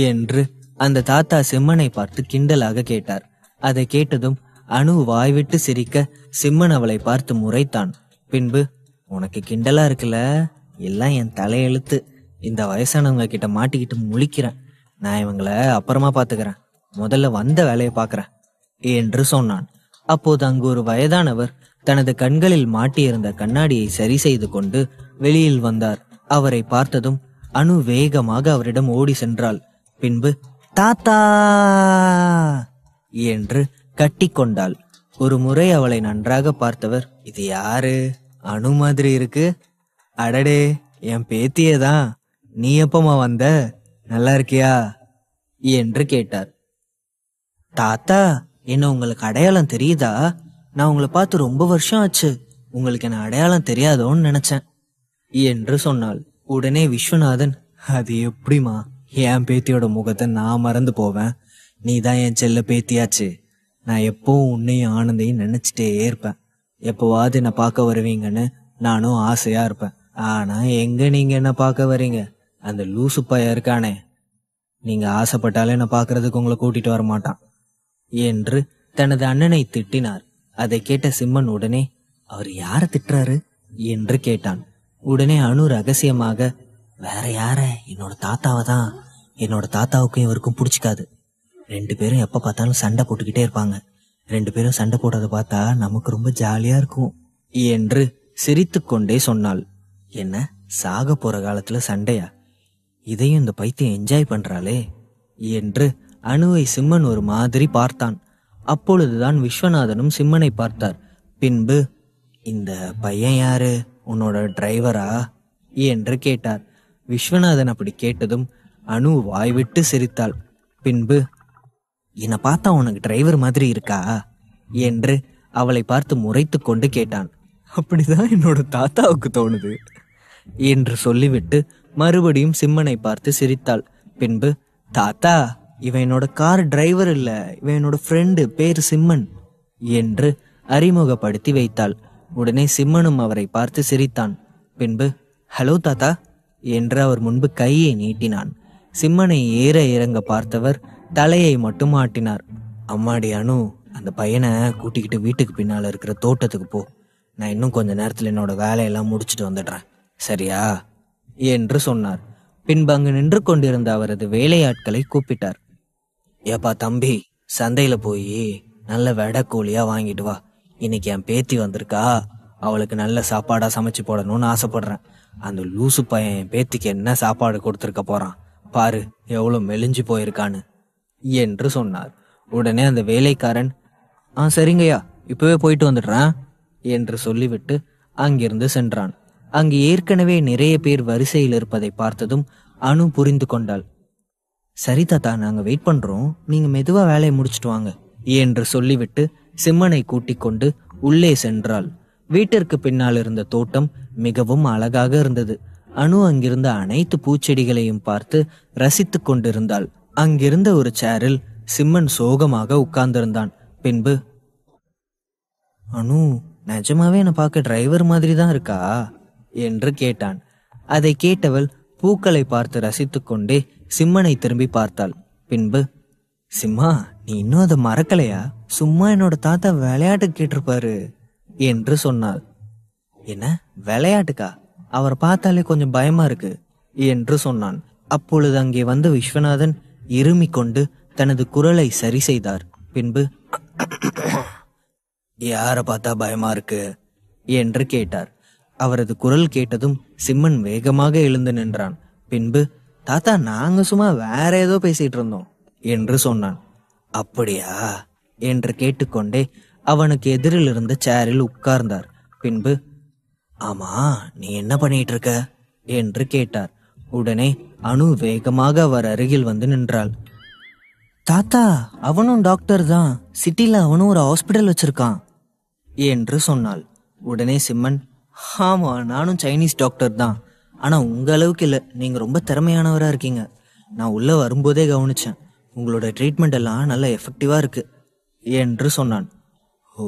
என்று அந்த தாத்தா சிம்மனை பார்த்து கிண்டலாக கேட்டார். அதை கேட்டதும் அனு வாய்விட்டு சிரிக்க சிம்மன் அவளை பார்த்து முறைத்தான். பின்பு, உனக்கு கிண்டலா இருக்குல்ல, எல்லாம் என் தலையெழுத்து. இந்த வயசானவங்க கிட்ட மாட்டிக்கிட்டு முழிக்கிறேன். நான் இவங்கள அப்புறமா பாத்துக்கிறேன், முதல்ல வந்த வேலையை பாக்குறேன் என்று சொன்னான். அப்போது அங்கு ஒரு வயதானவர் தனது கண்களில் மாட்டியிருந்த கண்ணாடியை சரி செய்து கொண்டு வெளியில் வந்தார். அவரை பார்த்ததும் அனு வேகமாக அவரிடம் ஓடி சென்றாள். பின்பு, தாத்தா என்று கட்டி கொண்டாள். ஒரு முறை அவளை நன்றாக பார்த்தவர், இது யாரு, அனு மாதிரி இருக்கு, அடடே என் பேத்தியேதான், நீ எப்பமா வந்த, நல்லா இருக்கியா என்று கேட்டார். தாத்தா, என்ன உங்களுக்கு அடையாளம் தெரியுதா? நான் உங்களை பார்த்து ரொம்ப வருஷம் ஆச்சு, உங்களுக்கு என்ன அடையாளம் தெரியாதோன்னு நினைச்சேன் என்று சொன்னாள். உடனே விஸ்வநாதன், அது எப்படிமா, என் பேத்தியோட முகத்தை நான் மறந்து போவேன், நீ தான் என் செல்ல பேத்தியாச்சு. நான் எப்பவும் உன்னையும் ஆனந்தையும் நினைச்சிட்டே இருப்பேன். எப்போவாது என்ன பார்க்க வருவீங்கன்னு நானும் ஆசையா இருப்பேன். ஆனா எங்க நீங்க என்ன பார்க்க வரீங்க? அந்த லூசு பையன் இருக்கானே, நீங்க ஆசைப்பட்டாலே என்ன பார்க்கறதுக்கு உங்களை கூட்டிட்டு வர மாட்டான் என்று தனது அண்ணனை திட்டினார். அதை கேட்ட சிம்மன் உடனே, அவர் யார திட்டுறாரு என்று கேட்டான். உடனே அனு ரகசியமாக, வேற யார, என்னோட தாத்தாவை தான். என்னோட தாத்தாவுக்கும் இவருக்கும் பிடிச்சிக்காது. 2 பேரும் எப்ப பார்த்தாலும் சண்டை போட்டுக்கிட்டே இருப்பாங்க. 2 பேரும் சண்டை போடுறத பார்த்தா நமக்கு ரொம்ப ஜாலியா இருக்கும் என்று சிரித்து கொண்டே சொன்னாள். என்ன, சாக போற காலத்துல சண்டையா? இதையும் இந்த பைத்தியம் என்ஜாய் பண்றாளே என்று அனுவை சிம்மன் ஒரு மாதிரி பார்த்தான். அப்பொழுதுதான் விஸ்வநாதனும் சிம்மனை பார்த்தார். பின்பு, இந்த பையன் யாரு, உன்னோட டிரைவரா என்று கேட்டார். விஸ்வநாதன் அப்படி கேட்டதும் அனு வாய்விட்டு சிரித்தாள். பின்பு, என்னை பார்த்தா உனக்கு டிரைவர் மாதிரி இருக்கா என்று அவளை பார்த்து முறைத்து கொண்டு கேட்டான். அப்படிதான் என்னோட தாத்தாவுக்கு தோணுது என்று சொல்லிவிட்டு மறுபடியும் சிம்மனை பார்த்து சிரித்தாள். பின்பு, தாத்தா, இவன் என்னோட கார் டிரைவர் இல்ல, இவன் என்னோட ஃப்ரெண்டு, பேரு சிம்மன் என்று அறிமுகப்படுத்தி வைத்தாள். உடனே சிம்மனும் அவரை பார்த்து சிரித்தான். பின்பு, ஹலோ தாத்தா என்று அவர் முன்பு கையை நீட்டினான். சிம்மனை ஏற இறங்க பார்த்தவர் தலையை மட்டும் ஆட்டினார். அம்மாடி அனு, அந்த பையனை கூட்டிக்கிட்டு வீட்டுக்கு பின்னால இருக்கிற தோட்டத்துக்கு போ, நான் இன்னும் கொஞ்ச நேரத்துல என்னோட வேலையெல்லாம் முடிச்சுட்டு வந்துடுறேன், சரியா என்று சொன்னார். பின்பு அங்கு நின்று கொண்டிருந்த அவரது வேலையாட்களை கூப்பிட்டார். ஏப்பா தம்பி, சந்தையில போய் நல்ல வெடை கோழியா வாங்கிட்டு வா, இன்னைக்கு என் பேத்தி வந்திருக்கா, அவளுக்கு நல்ல சாப்பாடா சமைச்சு போடணும்னு ஆசைப்படுறேன். அந்த லூசு பையன் என் பேத்திக்கு என்ன சாப்பாடு கொடுத்துருக்க போறான் பாரு, எவ்வளவு மெலிஞ்சு போயிருக்கான்னு என்று சொன்னார். உடனே அந்த வேலைக்காரன், சரிங்கய்யா, இப்பவே போயிட்டு வந்துடுறேன் என்று சொல்லிவிட்டு அங்கிருந்து சென்றான். அங்கு ஏற்கனவே நிறைய பேர் வரிசையில் இருப்பதை பார்த்ததும் அனு புரிந்து கொண்டாள். சரி தாத்தா, நாங்க வெயிட் பண்றோம், நீங்க மெதுவா வேலையை முடிச்சுட்டு வாங்க என்று சொல்லிவிட்டு சிம்மனை கூட்டிக் கொண்டு உள்ளே சென்றாள். வீட்டிற்கு பின்னால் இருந்த தோட்டம் மிகவும் அழகாக இருந்தது. அனு அங்கிருந்த அனைத்து பூச்செடிகளையும் பார்த்து ரசித்து கொண்டிருந்தாள். அங்கிருந்த ஒரு சேரில் சிம்மன் சோகமாக உட்கார்ந்திருந்தான். பின்பு, அனு, நிஜமாவே என்ன பார்க்க டிரைவர் மாதிரி தான் இருக்கா என்று கேட்டான். அதை கேட்டவள் பூக்களை பார்த்து ரசித்து கொண்டே சிம்மனை திரும்பி பார்த்தாள். பின்பு, சிம்மா, நீ இன்னும் அதை மறக்கலையா? சும்மா என்னோட தாத்தா விளையாட்டு கேட்டிருப்பாரு என்று சொன்னாள். என்ன விளையாட்டுக்கா? அவரை பார்த்தாலே கொஞ்சம் பயமா இருக்கு என்று சொன்னான். அப்பொழுது அங்கே வந்த விஸ்வநாதன், இருமிக் கொண்டு தனது குரலை சரி செய்தார். பின்பு, யார பார்த்தா பயமா இருக்கு என்று கேட்டார். அவரது குரல் கேட்டதும் சிம்மன் வேகமாக எழுந்து நின்றான். பின்பு, தாத்தா, நாங்க சும்மா வேற ஏதோ பேசிட்டு இருந்தோம் என்று சொன்னான். அப்படியா என்று கேட்டுக்கொண்டே அவனுக்கு எதிரில் இருந்த சேரில் உட்கார்ந்தார். பின்பு, ஆமா, நீ என்ன பண்ணிட்டு இருக்க என்று கேட்டார். உடனே அனு வேகமாக அவர் அருகில் வந்து நின்றாள். தாத்தா, அவனும் டாக்டர் தான், சிட்டில அவனும் ஒரு ஹாஸ்பிட்டல் வச்சிருக்கான் என்று சொன்னாள். உடனே சிம்மன், ஆமா, நானும் சைனீஸ் டாக்டர் தான். ஆனா உங்க அளவுக்கு இல்லை, நீங்க ரொம்ப திறமையானவரா இருக்கீங்க. நான் உள்ள வரும்போதே கவனிச்சேன், உங்களோட ட்ரீட்மெண்ட் எல்லாம் நல்ல எஃபெக்டிவா இருக்கு என்று சொன்னான். ஓ,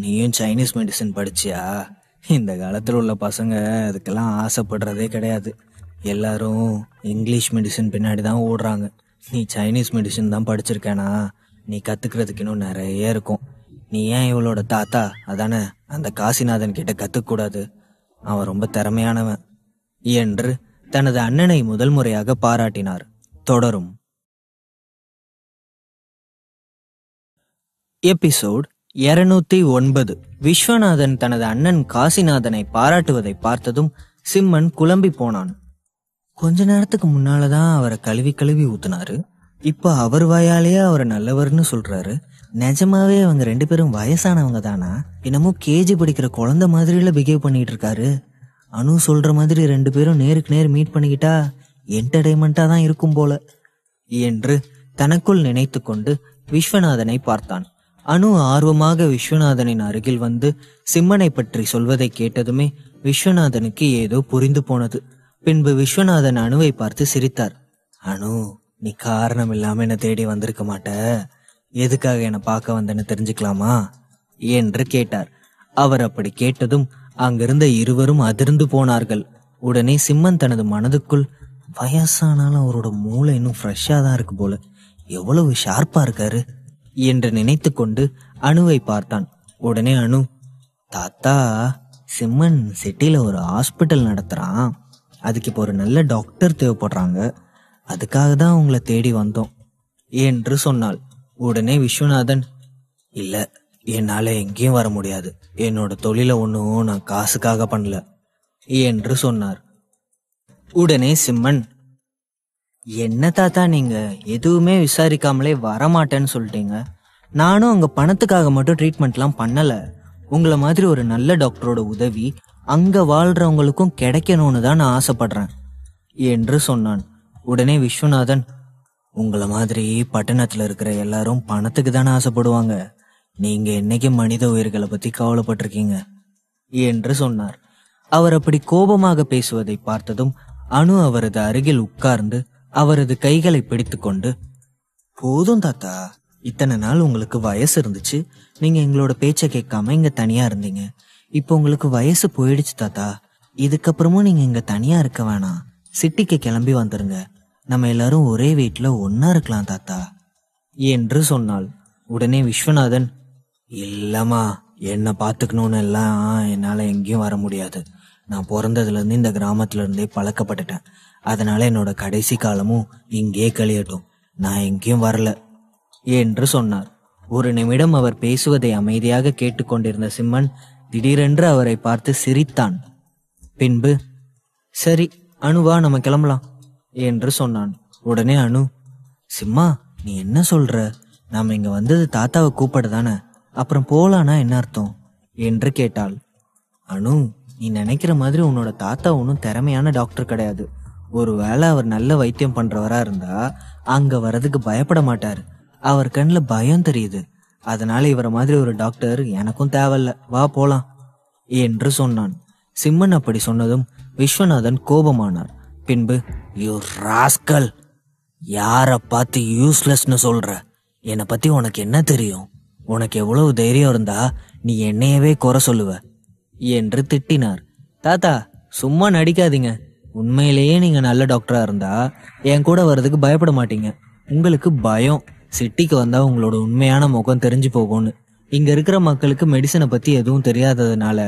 நீயும் சைனீஸ் மெடிசன் படிச்சியா? இந்த காலத்துல உள்ள பசங்க அதுக்கெல்லாம் ஆசைப்படுறதே கிடையாது. எல்லாரும் இங்கிலீஷ் மெடிசன் பின்னாடி தான் ஓடுறாங்க. நீ சைனீஸ் மெடிசன் தான் படிச்சிருக்கேனா? நீ கத்துக்கிறதுக்கு இன்னும் நிறைய இருக்கும். நீ ஏன் இவளோட தாத்தா அதானே அந்த காசிநாதன் கிட்ட கத்துக்கூடாது? அவன் ரொம்ப திறமையானவன் என்று தனது அண்ணனை முதல் முறையாக பாராட்டினார். தொடரும். எபிசோட் 209. விஸ்வநாதன் தனது அண்ணன் காசிநாதனை பாராட்டுவதை பார்த்ததும் சிம்மன் குழம்பி போனான். கொஞ்ச நேரத்துக்கு முன்னாலதான் அவரை கழுவி கழுவி ஊத்துனாரு, இப்ப அவர் வாயாலேயே அவரை நல்லவர்னு சொல்றாரு. நிஜமாவே அவங்க 2 பேரும் வயசானவங்க தானா? என்னமோ கேஜி படிக்கிற குழந்தை மாதிரில பிஹேவ் பண்ணிட்டு இருக்காரு. அனு சொல்ற மாதிரி 2 பேரும் நேருக்கு நேர் மீட் பண்ணிக்கிட்டா என்டர்டைன்மெண்டா தான் இருக்கும் போல என்று தனக்குள் நினைத்து கொண்டு விஸ்வநாதனை பார்த்தான். அனு ஆர்வமாக விஸ்வநாதனின் அருகில் வந்து சிம்மனை பற்றி சொல்வதை கேட்டதுமே விஸ்வநாதனுக்கு ஏதோ புரிந்து போனது. பின்பு விஸ்வநாதன் அனுவை பார்த்து சிரித்தார். அனு, நீ காரணம் இல்லாம என்ன தேடி வந்திருக்க மாட்ட. எதுக்காக என்ன பார்க்க வந்தேன்னு தெரிஞ்சுக்கலாமா என்று கேட்டார். அவர் அப்படி கேட்டதும் அங்கிருந்த இருவரும் அதிர்ந்து போனார்கள். உடனே சிம்மன் தனது மனதுக்குள், வயசானாலும் அவரோட மூளை இன்னும் ஃப்ரெஷ்ஷா தான் இருக்கு போல, எவ்வளவு ஷார்ப்பா இருக்காரு என்று நினைத்து கொண்டு அனுவை பார்த்தான். உடனே அனு, தாத்தா, சிம்மன் சிட்டில ஒரு ஹாஸ்பிட்டல் நடத்துறான், அதுக்கு இப்போ ஒரு நல்ல டாக்டர் தேவைப்படுறாங்க, அதுக்காக தான் உங்களை தேடி வந்தோம் என்று சொன்னாள். உடனே விஸ்வநாதன், இல்ல, என்னால எங்கேயும் வர முடியாது, என்னோட தொழில ஒன்றும் நான் காசுக்காக பண்ணல என்று சொன்னார். உடனே சிம்மன், என்ன தாத்தா, நீங்க எதுவுமே விசாரிக்காமலே வரமாட்டேன்னு சொல்லிட்டீங்க. நானும் அங்க பணத்துக்காக மட்டும் ட்ரீட்மெண்ட்லாம் பண்ணல. உங்களை மாதிரி ஒரு நல்ல டாக்டரோட உதவி அங்க வாழ்றவங்களுக்கும் கிடைக்கணும்னு தான் நான் ஆசைப்படுறேன் என்று சொன்னான். உடனே விஸ்வநாதன், உங்களை மாதிரி பட்டணத்துல இருக்கிற எல்லாரும் பணத்துக்கு தானே ஆசைப்படுவாங்க, நீங்க என்னைக்கு மனித உயிர்களை பத்தி கவலைப்பட்டிருக்கீங்க என்று சொன்னார். அவர் அப்படி கோபமாக பேசுவதை பார்த்ததும் அனு அவரது அருகில் உட்கார்ந்து அவரது கைகளை பிடித்து கொண்டு, போதும் தாத்தா, இத்தனை நாள் உங்களுக்கு வயசு இருந்துச்சு, நீங்க எங்களோட பேச்சை கேட்காம இங்க தனியா இருந்தீங்க. இப்போ உங்களுக்கு வயசு போயிடுச்சு தாத்தா, இதுக்கப்புறமும் நீங்க இங்க தனியா இருக்க வேணாம், சிட்டிக்கு கிளம்பி வந்துருங்க, நம்ம எல்லாரும் ஒரே வீட்டுல ஒன்னா இருக்கலாம் தாத்தா என்று சொன்னாள். உடனே விஸ்வநாதன், இல்லம்மா, என்ன பாத்துக்கணும்னு எல்லாம் என்னால எங்கேயும் வர முடியாது. நான் பிறந்ததுல இருந்து இந்த கிராமத்துல இருந்தே பழக்கப்பட்டுட்டேன். அதனால என்னோட கடைசி காலமும் இங்கே கழியட்டும், நான் எங்கேயும் வரல என்று சொன்னார். ஒரு நிமிடம் அவர் பேசுவதை அமைதியாக கேட்டுக்கொண்டிருந்த சிம்மன் திடீரென்று அவரை பார்த்து சிரித்தான். பின்பு, சரி அனுவா, நம்ம கிளம்பலாம் என்று சொன்னான். உடனே அனு, சிம்மா, நீ என்ன சொல்ற? நாம இங்க வந்தது தாத்தாவை கூப்பிட தானே, அப்புறம் போலானா என்ன அர்த்தம் என்று கேட்டாள். அனு, நீ நினைக்கிற மாதிரி உன்னோட தாத்தா ஒன்றும் திறமையான டாக்டர் கிடையாது. ஒருவேளை அவர் நல்ல வைத்தியம் பண்றவரா இருந்தா அங்க வர்றதுக்கு பயப்பட மாட்டாரு. அவர் கண்ணில் பயம் தெரியுது. அதனால இவரை மாதிரி ஒரு டாக்டர் எனக்கும் தேவையில்ல, வா போலாம் என்று சொன்னான். சிம்மன் அப்படி சொன்னதும் விஸ்வநாதன் கோபமானார். பின்பு, யூ ராஸ்கல், யார பார்த்து யூஸ்லெஸ்னு சொல்ற? என்னை பத்தி உனக்கு என்ன தெரியும்? உனக்கு எவ்வளவு தைரியம் இருந்தா நீ என்னையவே குறை சொல்லுவ என்று திட்டினார். தாத்தா, சும்மா நடிக்காதீங்க. உண்மையிலேயே நீங்க நல்ல டாக்டரா இருந்தா என் கூட வர்றதுக்கு பயப்பட மாட்டீங்க. உங்களுக்கு பயம் சிட்டிக்கு வந்தா உங்களோட உண்மையான முகம் தெரிஞ்சு போகும்னு. இங்க இருக்கிற மக்களுக்கு மெடிசனை பத்தி எதுவும் தெரியாததுனால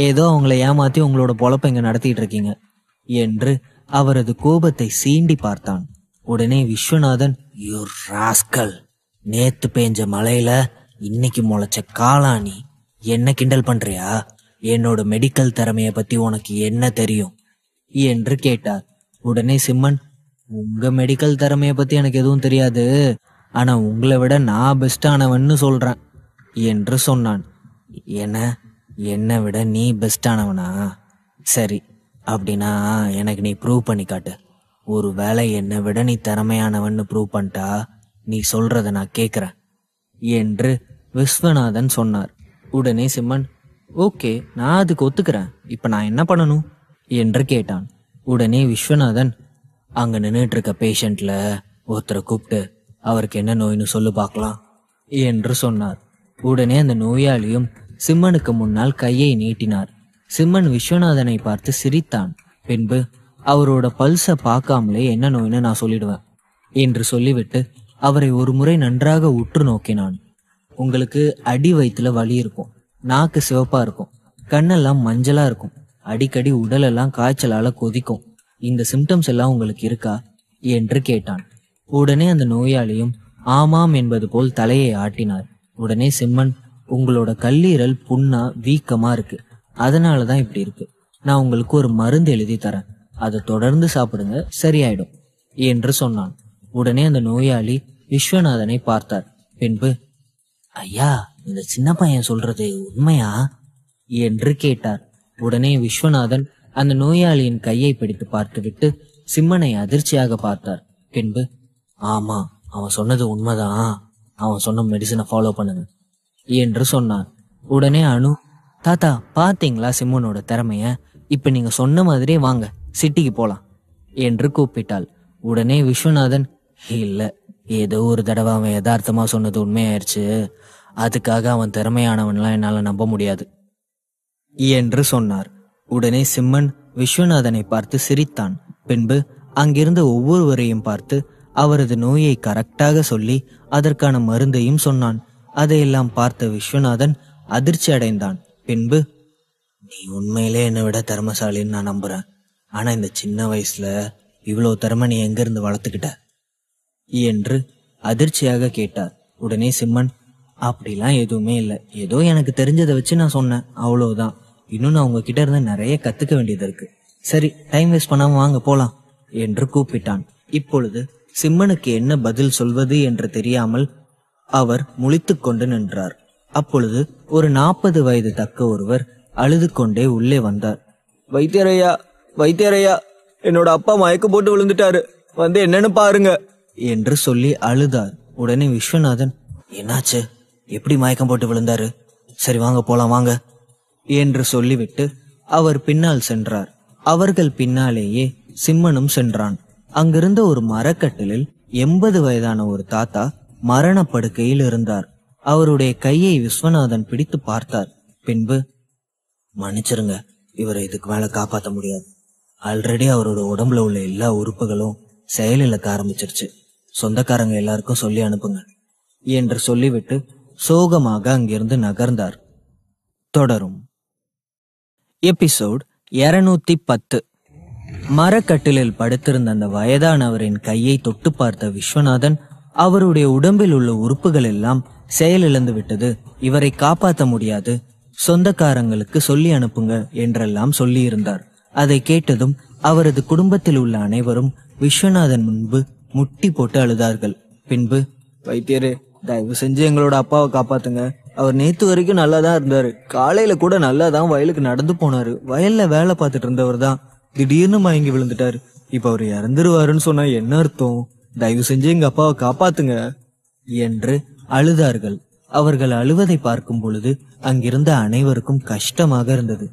ஏதோ அவங்களை ஏமாத்தி உங்களோட பொழப்ப இங்க நடத்திட்டு இருக்கீங்க என்று அவரது கோபத்தை சீண்டி பார்த்தான். உடனே விஸ்வநாதன், யூ ராஸ்கல், நேத்து பேஞ்ச மழையில இன்னைக்கு முளைச்ச காளானி, என்ன கிண்டல் பண்றியா? என்னோட மெடிக்கல் திறமைய பத்தி உனக்கு என்ன தெரியும் என்று கேட்டார். உடனே சிம்மன், உங்க மெடிக்கல் திறமைய பத்தி எனக்கு எதுவும் தெரியாது, ஆனா உங்களை விட நான் பெஸ்டானவன்னு சொல்றேன் என்று சொன்னான். என்னை விட நீ பெஸ்டானவனா? சரி, அப்படின்னா எனக்கு நீ ப்ரூவ் பண்ணி காட்டு. ஒரு வேளை என்னை விட நீ திறமையானவன்னு ப்ரூவ் பண்ணிட்டா நீ சொல்றத நான் கேட்குறேன் என்று விஸ்வநாதன் சொன்னார். உடனே சிம்மன், ஓகே, நான் அதுக்கு ஒத்துக்கிறேன், இப்ப நான் என்ன பண்ணணும் என்று கேட்டான். உடனே விஸ்வநாதன், அங்க நின்றுட்டு இருக்க பேஷண்ட்ல ஒருத்தரை கூப்பிட்டு அவருக்கு என்ன நோய்னு சொல்லு பார்க்கலாம் என்று சொன்னார். உடனே அந்த நோயாளியும் சிம்மனுக்கு முன்னால் கையை நீட்டினார். சிம்மன் விஸ்வநாதனை பார்த்து சிரித்தான். பின்பு, அவரோட பல்ஸை பார்க்காமலே என்ன நோய்னு நான் சொல்லிடுவேன் என்று சொல்லிவிட்டு அவரை ஒரு முறை நன்றாக உற்று நோக்கினான். உங்களுக்கு அடி வயிற்றுல வலி இருக்கும், நாக்கு சிவப்பா இருக்கும், கண்ணெல்லாம் மஞ்சளா இருக்கும், அடிக்கடி உடலெல்லாம் காய்ச்சலால கொதிக்கும், இந்த சிம்டம்ஸ் எல்லாம் உங்களுக்கு இருக்கா என்று கேட்டான். உடனே அந்த நோயாளியும் ஆமாம் என்பது போல் தலையை ஆட்டினார். உடனே சிம்மன், உங்களோட கல்லீரல் புண்ணா வீக்கமா இருக்கு, அதனாலதான் இப்படி இருக்கு. நான் உங்களுக்கு ஒரு மருந்து எழுதி தரேன், அதை தொடர்ந்து சாப்பிடுங்க, சரியாயிடும் என்று சொன்னான். உடனே அந்த நோயாளி விஸ்வநாதனை பார்த்தார். பின்பு, ஐயா, இந்த சின்ன பையன் சொல்றது உண்மையா என்று கேட்டார். உடனே விஸ்வநாதன் அந்த நோயாளியின் கையை பிடித்து பார்த்துவிட்டு சிம்மனை அதிர்ச்சியாக பார்த்தார். பின்பு, ஆமா, அவன் சொன்னது உண்மைதான், அவன் சொன்ன மெடிசனை ஃபாலோ பண்ணுங்க என்று சொன்னார். உடனே அனு, தாத்தா பாத்தீங்களா சிம்மனோட திறமைய, இப்ப நீங்க சொன்ன மாதிரியே வாங்க சிட்டிக்கு போலாம் என்று கூப்பிட்டாள். உடனே விஸ்வநாதன், இல்ல, ஏதோ ஒரு தடவை அவன் யதார்த்தமா சொன்னது உண்மையாயிருச்சு, அதுக்காக அவன் திறமையானவன்லாம் என்னால நம்ப முடியாது என்று சொன்னார். உடனே சிம்மன் விஸ்வநாதனை பார்த்து சிரித்தான். பின்பு அங்கிருந்த ஒவ்வொருவரையும் பார்த்து அவரது நோயை கரெக்டாக சொல்லி அதற்கான மருந்தையும் சொன்னான். அதையெல்லாம் பார்த்த விஸ்வநாதன் அதிர்ச்சி அடைந்தான். பின்பு, நீ உண்மையிலே என்னை விட திறமசாலின்னு நான் நம்புறேன், ஆனா இந்த சின்ன வயசுல இவ்வளவு திறமை நீ எங்கிருந்து வளர்த்துக்கிட்ட என்று அதிர்ச்சியாக கேட்டார். உடனே சிம்மன், அப்படிலாம் எதுவுமே இல்லை, ஏதோ எனக்கு தெரிஞ்சதை வச்சு நான் சொன்னேன், அவ்வளவுதான். இன்னும் நான் உங்ககிட்ட இருந்து நிறைய கத்துக்க வேண்டியது இருக்கு. சரி, டைம் வேஸ்ட் பண்ணாம வாங்க போலாம் என்று கூப்பிட்டான். இப்பொழுது சிம்மனுக்கு என்ன பதில் சொல்வது என்று தெரியாமல் அவர் முழித்துக் கொண்டு நின்றார். அப்பொழுது ஒரு 40 வயது தக்க ஒருவர் அழுது கொண்டே உள்ளே வந்தார். வைத்தியரையா, வைத்தியரையா, என்னோட அப்பா மயக்கம் போட்டு விழுந்துட்டாரு, வந்து என்னன்னு பாருங்க என்று சொல்லி அழுதார். உடனே விஸ்வநாதன், என்னாச்சு, எப்படி மயக்கம் போட்டு விழுந்தாரு, சரி வாங்க போலாம் வாங்க என்று சொல்லிவிட்டு அவர் பின்னால் சென்றார். அவர்கள் பின்னாலேயே சிம்மனும் சென்றான். அங்கிருந்த ஒரு மரக்கட்டிலில் 80 வயதான ஒரு தாத்தா மரணப்படுக்கையில் இருந்தார். அவருடைய கையை விஸ்வநாதன் பிடித்து பார்த்தார். பின்பு, மன்னிச்சிருங்க, இவரை இதுக்கு மேல காப்பாற்ற முடியாது, ஆல்ரெடி அவரோட உடம்புல உள்ள எல்லா உறுப்புகளும் செயலிழக்க ஆரம்பிச்சிருச்சு, சொந்தக்காரங்க எல்லாருக்கும் சொல்லி அனுப்புங்க என்று சொல்லிவிட்டு சோகமாக அங்கிருந்து நகர்ந்தார். தொடரும். எபிசோட் 210. மரக்கட்டிலில் படுத்திருந்த அந்த வயதானவரின் கையை தொட்டு பார்த்த விஸ்வநாதன், அவருடைய உடம்பில் உள்ள உறுப்புகள் எல்லாம் செயலிழந்து விட்டது, இவரை காப்பாற்ற முடியாது, சொந்தக்காரங்களுக்கு சொல்லி அனுப்புங்க என்றெல்லாம் சொல்லி இருந்தார். அதை கேட்டதும் அவரது குடும்பத்தில் உள்ள அனைவரும் விஸ்வநாதன் முன்பு முட்டி போட்டு அழுதார்கள். பின்பு, வைத்தியரே, தயவு செஞ்சு எங்களோட அப்பாவை காப்பாத்துங்க, அவர் நேத்து வரைக்கும் நல்லா தான் இருந்தாரு, காலையில கூட நல்லா தான் வயலுக்கு நடந்து போனாரு, வயல்ல வேலை பார்த்துட்டு இருந்தவர் தான் திடீர்னு மயங்கி விழுந்துட்டாரு, இப்ப அவர் இறந்துருவாருன்னு சொன்னா என்ன அர்த்தம், தயவு செஞ்சு எங்க அப்பாவை காப்பாத்துங்க என்று அழுதார்கள். அவர்கள் அழுவதை பார்க்கும் பொழுது அங்கிருந்த அனைவருக்கும் கஷ்டமாக இருந்தது.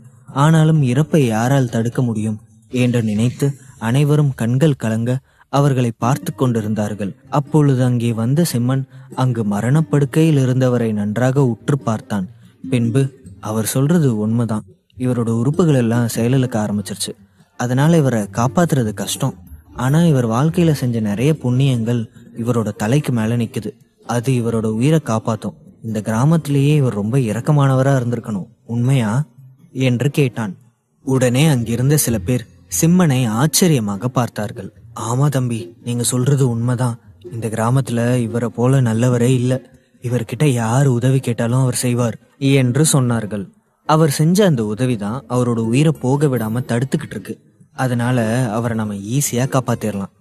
ஆனாலும் இறப்பை யாரால் தடுக்க முடியும் என்று நினைத்து அனைவரும் கண்கள் கலங்க அவர்களை பார்த்து கொண்டிருந்தார்கள். அப்பொழுது அங்கே வந்த சிம்மன் அங்கு மரணப்படுக்கையில் இருந்தவரை நன்றாக உற்று பார்த்தான். பின்பு, அவர் சொல்றது உண்மைதான், இவரோட உறுப்புகள் எல்லாம் செயலிழக்க ஆரம்பிச்சிருச்சு, அதனால இவரை காப்பாத்துறது கஷ்டம், ஆனா இவர் வாழ்க்கையில செஞ்ச நிறைய புண்ணியங்கள் இவரோட தலைக்கு மேல நிக்குது, அது இவரோட உயிரை காப்பாத்தும், இந்த கிராமத்திலேயே இவர் ரொம்ப இரக்கமானவரா இருந்திருக்கணும், உண்மையா என்று கேட்டான். உடனே அங்கிருந்த சில பேர் சிம்மனை ஆச்சரியமாக பார்த்தார்கள். ஆமா தம்பி, நீங்க சொல்றது உண்மைதான். இந்த கிராமத்துல இவரை போல நல்லவரே இல்ல. இவர்கிட்ட யார் உதவி கேட்டாலும் அவர் செய்வார் என்று சொன்னார்கள். அவர் செஞ்ச அந்த உதவிதான் அவரோட உயிரை போக விடாம தடுத்துக்கிட்டு இருக்கு. அதனால அவரை நம்ம ஈஸியா காப்பாத்திரலாம்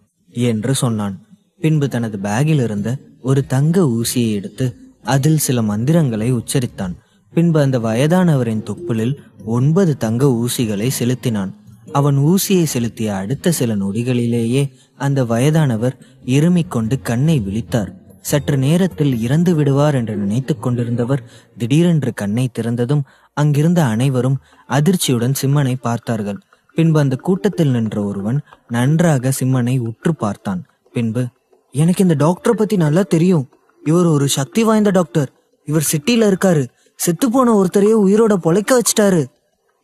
என்று சொன்னான். பின்பு தனது பேக்கில் இருந்த ஒரு தங்க ஊசியை எடுத்து அதில் சில மந்திரங்களை உச்சரித்தான். பின்பு அந்த வயதானவரின் தொப்புளில் 9 தங்க ஊசிகளை செலுத்தினான். அவன் ஊசியை செலுத்திய அடுத்த சில நொடிகளிலேயே அந்த வயதானவர் இருமிக் கொண்டு கண்ணை விழித்தார். சற்று நேரத்தில் இறந்து விடுவார் என்று நினைத்து கொண்டிருந்தவர் திடீரென்று கண்ணை திறந்ததும் அங்கிருந்த அனைவரும் அதிர்ச்சியுடன் சிம்மனை பார்த்தார்கள். பின்பு அந்த கூட்டத்தில் நின்ற ஒருவன் நன்றாக சிம்மனை உற்று பார்த்தான். பின்பு, எனக்கு இந்த டாக்டரை பத்தி நல்லா தெரியும். இவர் ஒரு சக்தி வாய்ந்த டாக்டர். இவர் சிட்டில இருக்காரு. செத்து போன ஒருத்தரையே உயிரோட பொழைக்க வச்சிட்டாரு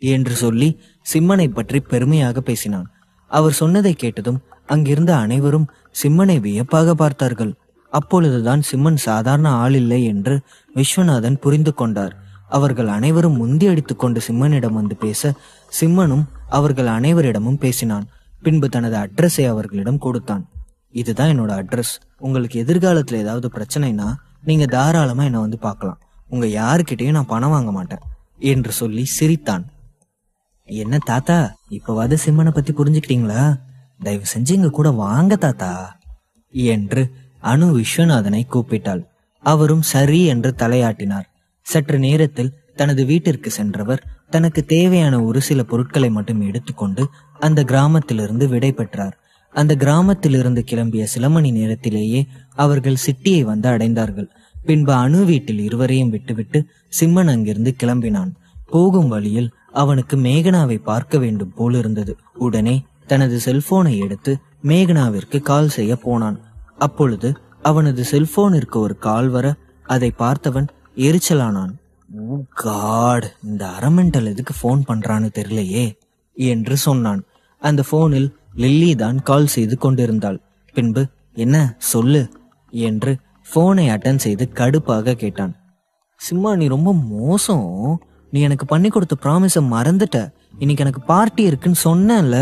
என்று சொல்லி சிம்மனை பற்றி பெருமையாக பேசினான். அவர் சொன்னதை கேட்டதும் அங்கிருந்த அனைவரும் சிம்மனை வியப்பாக பார்த்தார்கள். அப்பொழுதுதான் சிம்மன் சாதாரண ஆள் இல்லை என்று விஸ்வநாதன் புரிந்து கொண்டார். அவர்கள் அனைவரும் முந்தி அடித்துக் கொண்டு சிம்மனிடம் வந்து பேச சிம்மனும் அவர்கள் அனைவரிடமும் பேசினான். பின்பு தனது அட்ரஸை அவர்களிடம் கொடுத்தான். இதுதான் என்னோட அட்ரஸ். உங்களுக்கு எதிர்காலத்துல ஏதாவது பிரச்சனைனா நீங்க தாராளமா என்னை வந்து பார்க்கலாம். உங்க யாருக்கிட்டையும் நான் பணம் வாங்க மாட்டேன் என்று சொல்லி சிரித்தான். என்ன தாத்தா, இப்பவாது சிம்மனை பத்தி புரிஞ்சுக்கிட்டீங்களா? தயவு செஞ்சு இங்க கூட வாங்க தாத்தா என்று அனு விஸ்வநாதனை கூப்பிட்டாள். அவரும் சரி என்று தலையாட்டினார். சற்று நேரத்தில் தனது வீட்டிற்கு சென்றவர் தனக்கு தேவையான ஒரு சில பொருட்களை மட்டும் எடுத்துக்கொண்டு அந்த கிராமத்திலிருந்து விடை பெற்றார். அந்த கிராமத்திலிருந்து கிளம்பிய சில மணி நேரத்திலேயே அவர்கள் சிட்டியை வந்து அடைந்தார்கள். பின்பு அணு வீட்டில் இருவரையும் விட்டுவிட்டு சிம்மன் அங்கிருந்து கிளம்பினான். போகும் வழியில் அவனுக்கு மேகனாவை பார்க்க வேண்டும் போல் இருந்தது. உடனே தனது செல்போனை எடுத்து மேகனாவிற்கு கால் செய்ய போனான். அப்பொழுது அவனது செல்போனிற்கு ஒரு கால் வர அதை பார்த்தவன் எரிச்சலானான். ஓ காட், இந்த அரமெண்டல் எதுக்கு போன் பண்றான்னு தெரியலையே என்று சொன்னான். அந்த போனில் லில்லி தான் கால் செய்து கொண்டிருந்தாள். பின்பு, என்ன சொல்லு என்று போனை அட்டன் செய்து கடுப்பாக கேட்டான். சிம்மா, நீ ரொம்ப மோசம். நீ எனக்கு பண்ணி கொடுத்த ப்ராமிஸை மறந்துட்ட. இன்னைக்கு எனக்கு பார்ட்டி இருக்குன்னு சொன்னேன்ல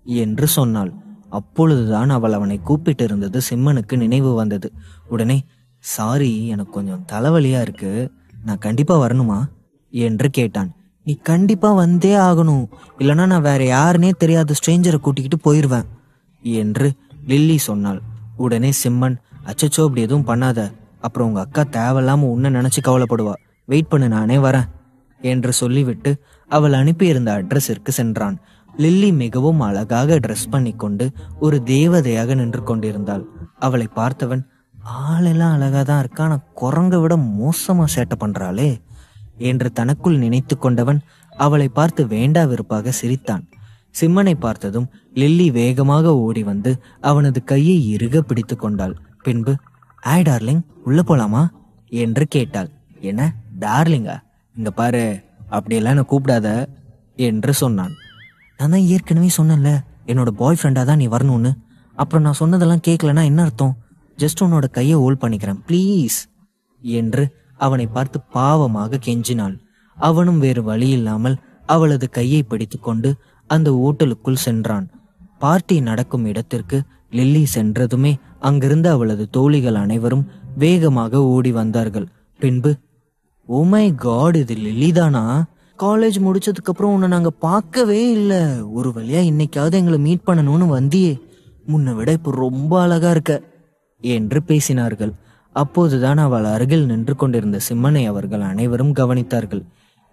என்று சொன்னாள். அப்பொழுதுதான் அவள் அவனை கூப்பிட்டு இருந்தது சிம்மனுக்கு நினைவு வந்தது. உடனே, சாரி, எனக்கு கொஞ்சம் தலைவலியா இருக்கு, நான் கண்டிப்பா வரணுமா என்று கேட்டான். நீ கண்டிப்பா வந்தே ஆகணும், இல்லைன்னா நான் வேற யாருன்னே தெரியாத ஸ்ட்ரேஞ்சரை கூட்டிக்கிட்டு போயிருவேன் என்று லில்லி சொன்னாள். உடனே சிம்மன், அச்சச்சோ அப்படி எதுவும் பண்ணாத, அப்புறம் உங்க அக்கா தேவையில்லாம உன்னை நினைச்சு கவலைப்படுவா, வெயிட் பண்ணு, நானே வரேன் என்று சொல்லிவிட்டு அவள் அனுப்பியிருந்த அட்ரஸிற்கு சென்றான். லில்லி மிகவும் அழகாக ட்ரெஸ் பண்ணி கொண்டு ஒரு தேவதையாக நின்று கொண்டிருந்தாள். அவளை பார்த்தவன், ஆளெல்லாம் அழகாதான் இருக்கா, ஆனா குரங்க விட மோசமா சேட்டை பண்றாளே என்று தனக்குள் நினைத்து கொண்டவன் அவளை பார்த்து வேண்டா வெறுப்பாக சிரித்தான். சிம்மனை பார்த்ததும் லில்லி வேகமாக ஓடி வந்து அவனது கையை இறுக பிடித்து கொண்டாள். பின்பு, ஆய் டார்லிங், உள்ள போலாமா என்று கேட்டாள். என்ன டார்லிங்கா? இங்க பாரு, அப்படியெல்லாம் என்ன கூப்பிடாத என்று சொன்னான். நான் தான் ஏற்கனவே சொன்னேன்ல, என்னோட பாய் ஃப்ரெண்டா தான் நீ வரணும்னு. அப்புறம் நான் சொன்னதெல்லாம் கேட்கலன்னா என்ன அர்த்தம்? ஜஸ்ட் உன்னோட கையை ஹோல்ட் பண்ணிக்கிறேன் ப்ளீஸ் என்று அவனை பார்த்து பாவமாக கெஞ்சினாள். அவனும் வேறு வழி இல்லாமல் அவளது கையை பிடித்து கொண்டு அந்த ஓட்டலுக்குள் சென்றான். பார்ட்டி நடக்கும் இடத்திற்கு லில்லி சென்றதுமே அங்கிருந்த அவளது தோழிகள் அனைவரும் வேகமாக ஓடி வந்தார்கள். பின்பு, ஓ மை காட், இது லில்லி தானா? காலேஜ் முடிச்சதுக்கு அப்புறம் உன்னை நாங்க பார்க்கவே இல்லை. ஒரு வழியா இன்னைக்காவது எங்களை மீட் பண்ணணும்னு வந்தியே. முன்னை விட இப்போ ரொம்ப அழகா இருக்க என்று பேசினார்கள். அப்போதுதான் அவள் அருகில் நின்று கொண்டிருந்த சிம்மனை அவர்கள் அனைவரும் கவனித்தார்கள்.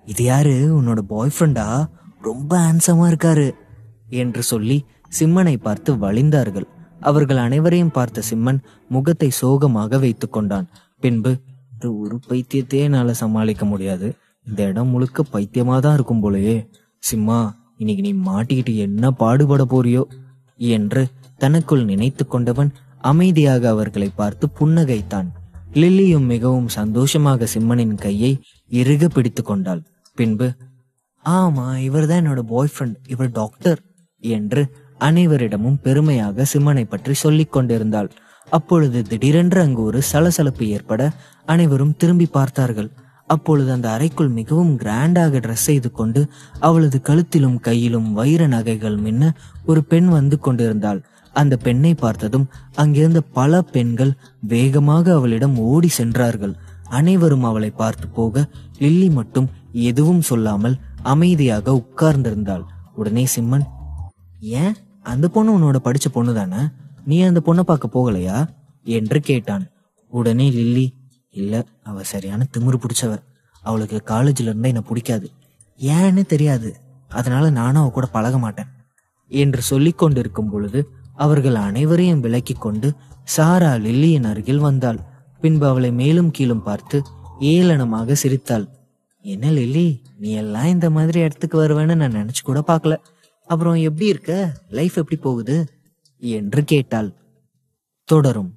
இது யாரு, உன்னோட பாய் ஃப்ரெண்டா? ரொம்ப ஹேண்ட்ஸமா இருக்காரு என்று சொல்லி சிம்மனை பார்த்து வழிந்தார்கள். அவர்கள் அனைவரையும் பார்த்த சிம்மன் முகத்தை சோகமாக வைத்து கொண்டான். பின்பு, ஒரு பைத்தியத்தையே என்னால சமாளிக்க முடியாது, இந்த இடம் முழுக்க பைத்தியமா தான் இருக்கும் போலயே. சிம்மா, இன்னைக்கு நீ மாட்டிக்கிட்டு என்ன பாடுபட போறியோ என்று தனக்குள் நினைத்து கொண்டவன் அமைதியாக அவர்களை பார்த்து புன்னகைத்தான். லில்லியும் மிகவும் சந்தோஷமாக சிம்மனின் கையை இறுக பிடித்து கொண்டாள். பின்பு, ஆமா, இவர் தான் என்னோட பாய் ஃப்ரெண்ட், இவர் டாக்டர் என்று அனைவரிடமும் பெருமையாக சிம்மனை பற்றி சொல்லிக் கொண்டிருந்தாள். அப்பொழுது திடீரென்று அங்கு ஒரு சலசலப்பு ஏற்பட அனைவரும் திரும்பி பார்த்தார்கள். அப்பொழுது அந்த அறைக்குள் மிகவும் கிராண்டாக ட்ரெஸ் செய்து கொண்டு அவளது கழுத்திலும் கையிலும் வைர நகைகள் மின்ன ஒரு பெண் வந்து கொண்டிருந்தாள். அந்த பெண்ணை பார்த்ததும் அங்கிருந்த பல பெண்கள் வேகமாக அவளிடம் ஓடி சென்றார்கள். அனைவரும் அவளை பார்த்து போக லில்லி மட்டும் எதுவும் சொல்லாமல் அமைதியாக உட்கார்ந்திருந்தாள். உடனே சிம்மன், ஏன், அந்த பொண்ணு உன்னோட படிச்ச பொண்ணு தானே, நீ அந்த பொண்ணை பார்க்க போகலையா என்று கேட்டான். உடனே லில்லி, இல்ல, அவ சரியான திமிரு பிடிச்சவ, அவளுக்கு காலேஜ்ல இருந்தா என்ன பிடிக்காது, ஏன்னு தெரியாது, அதனால நானும் அவ கூட பழக மாட்டேன் என்று சொல்லிக் கொண்டிருக்கும் பொழுது அவர்கள் அனைவரையும் விலக்கி கொண்டு சாரா லில்லியின் அருகில் வந்தாள். பின்பு அவளை மேலும் கீழும் பார்த்து ஏளனமாக சிரித்தாள். என்ன லில்லி, நீ எல்லாம் இந்த மாதிரி இடத்துக்கு வருவேன்னு நான் நினைச்சு கூட பார்க்கல. அப்புறம் எப்படி இருக்க, லைஃப் எப்படி போகுது என்று கேட்டாள். தொடரும்.